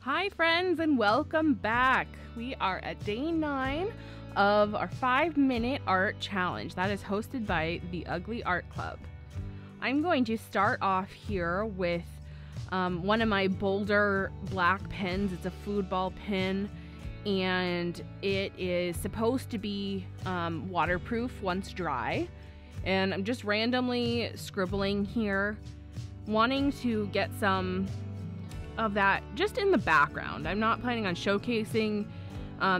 Hi friends, and welcome back. We are at day 9 of our 5-minute art challenge that is hosted by the Ugly Art Club. I'm going to start off here with one of my Boulder black pens. It's a food ball pen, and it is supposed to be waterproof once dry. And I'm just randomly scribbling here, wanting to get some of that just in the background. I'm not planning on showcasing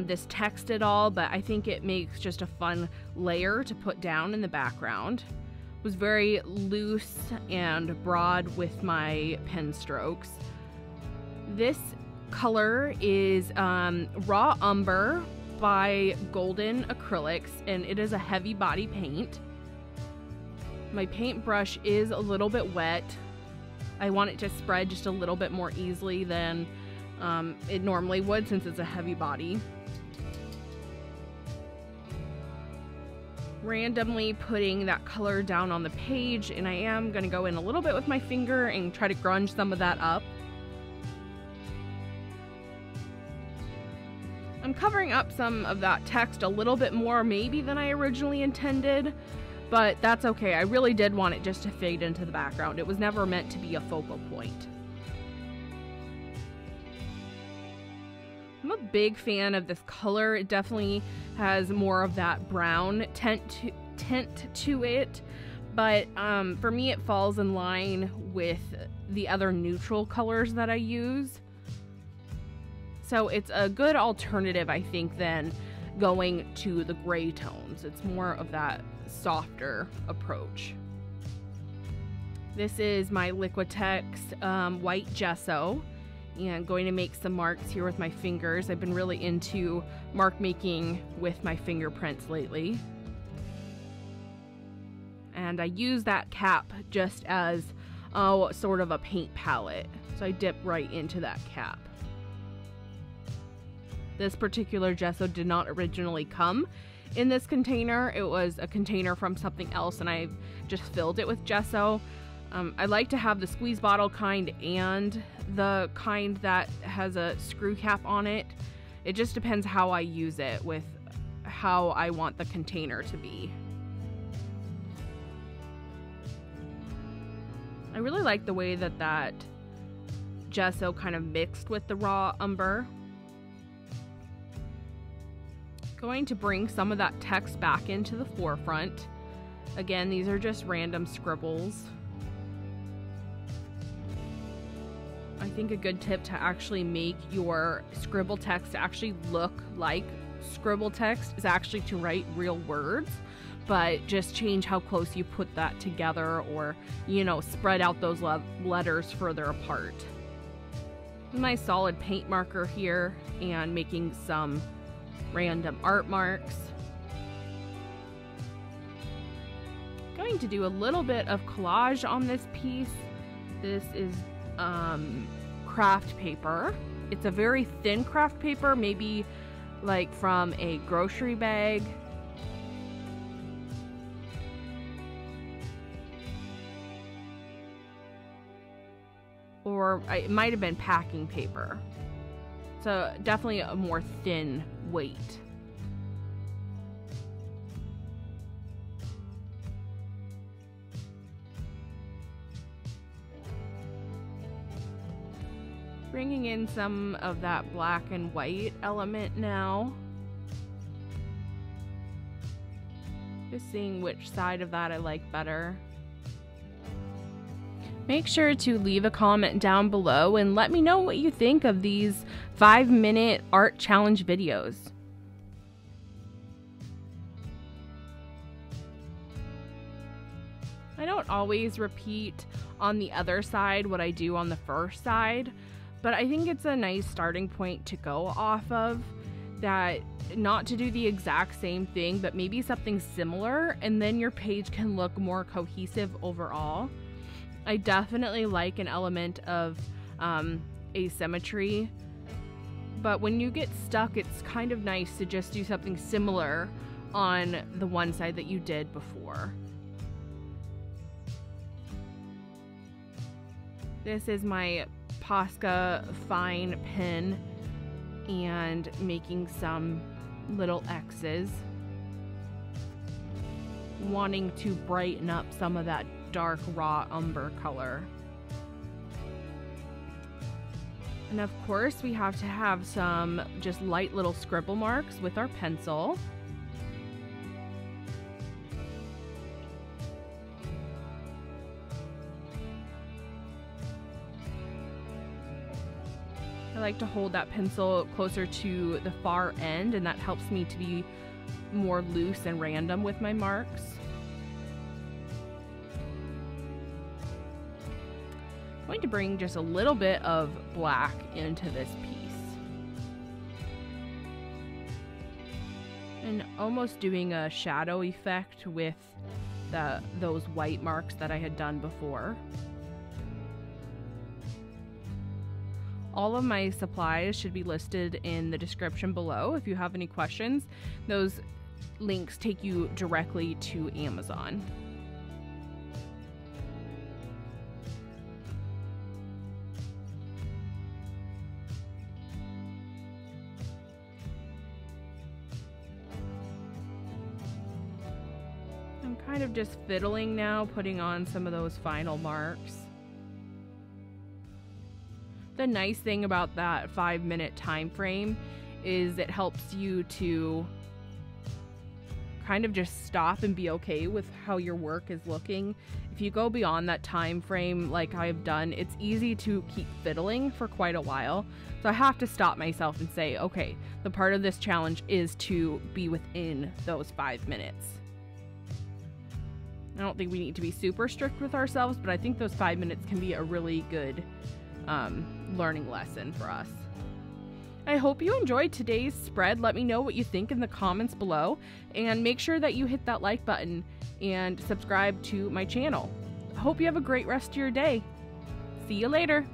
this text at all, but I think it makes just a fun layer to put down in the background. It was very loose and broad with my pen strokes. This color is Raw Umber by Golden Acrylics, and it is a heavy body paint. My paintbrush is a little bit wet. I want it to spread just a little bit more easily than it normally would, since it's a heavy body. Randomly putting that color down on the page, and I am going to go in a little bit with my finger and try to grunge some of that up. I'm covering up some of that text a little bit more maybe than I originally intended, but that's okay. I really did want it just to fade into the background. It was never meant to be a focal point. I'm a big fan of this color. It definitely has more of that brown tint to it, but for me it falls in line with the other neutral colors that I use. So it's a good alternative, I think, than going to the gray tones. It's more of that softer approach. This is my Liquitex white gesso, and going to make some marks here with my fingers. I've been really into mark making with my fingerprints lately, and I use that cap just as sort of a paint palette, so I dip right into that cap. This particular gesso did not originally come in this container. It was a container from something else, and I just filled it with gesso. I like to have the squeeze bottle kind and the kind that has a screw cap on it. It just depends how I use it with how I want the container to be. I really like the way that that gesso kind of mixed with the raw umber. Going to bring some of that text back into the forefront. Again, these are just random scribbles. I think a good tip to actually make your scribble text actually look like scribble text is actually to write real words, but just change how close you put that together, or, you know, spread out those letters further apart. My solid paint marker here, and making some random art marks. Going to do a little bit of collage on this piece. This is craft paper. It's a very thin craft paper, maybe like from a grocery bag. Or it might have been packing paper. So definitely a more thin weight. Bringing in some of that black and white element now. Just seeing which side of that I like better. Make sure to leave a comment down below and let me know what you think of these 5-minute art challenge videos. I don't always repeat on the other side what I do on the first side, but I think it's a nice starting point to go off of, that not to do the exact same thing, but maybe something similar, and then your page can look more cohesive overall. I definitely like an element of asymmetry, but when you get stuck, it's kind of nice to just do something similar on the one side that you did before. This is my Posca fine pen and making some little X's, wanting to brighten up some of that dark raw umber color. And of course we have to have some just light little scribble marks with our pencil. I like to hold that pencil closer to the far end, and that helps me to be more loose and random with my marks. I'm going to bring just a little bit of black into this piece. And almost doing a shadow effect with those white marks that I had done before. All of my supplies should be listed in the description below. If you have any questions, those links take you directly to Amazon. I'm kind of just fiddling now, putting on some of those final marks. The nice thing about that 5-minute time frame is it helps you to kind of just stop and be okay with how your work is looking. If you go beyond that time frame like I've done, it's easy to keep fiddling for quite a while. So I have to stop myself and say, okay, the part of this challenge is to be within those 5 minutes. I don't think we need to be super strict with ourselves, but I think those 5 minutes can be a really good learning lesson for us. I hope you enjoyed today's spread. Let me know what you think in the comments below, and make sure that you hit that like button and subscribe to my channel. I hope you have a great rest of your day. See you later.